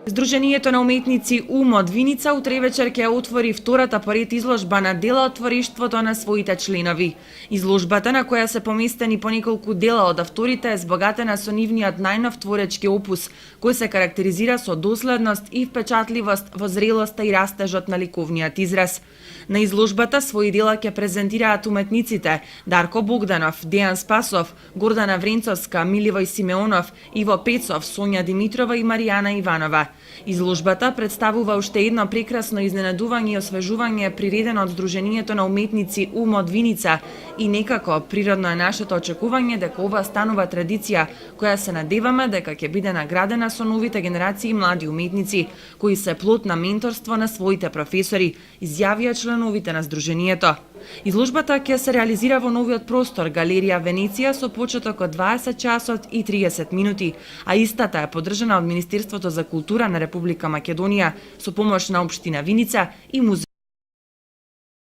Здруженијето на уметници УМ од Виница утре вечер ќе отвори втората поред изложба на дела од творештвото на своите членови. Изложбата, на која се поместени по неколку дела од авторите, е збогатена со нивниот најнов творечки опус, кој се карактеризира со доследност и впечатливост во зрелоста и растежот на ликовниот израз. На изложбата своји дела ќе презентираат уметниците Дарко Богданов, Дејан Спасов, Гордана Вренцовска, Миливој Симеонов, Иво Пецов, Сонја Димитрова и Маријана Иванова. Изложбата представува уште едно прекрасно изненадување и освежување приредено од Здруженијето на уметници УМ од Виница и некако природно е нашето очекување дека ова станува традиција која се надеваме дека ќе биде наградена со новите генерации млади уметници кои се плод на менторство на своите професори, изјавија членовите на Здруженијето. Изложбата ќе се реализира во новиот простор Галерија Венеција со почеток од 20 часот и 30 минути, а истата е поддржана од Министерството за култура на Република Македонија со помош на општина Виница и музеј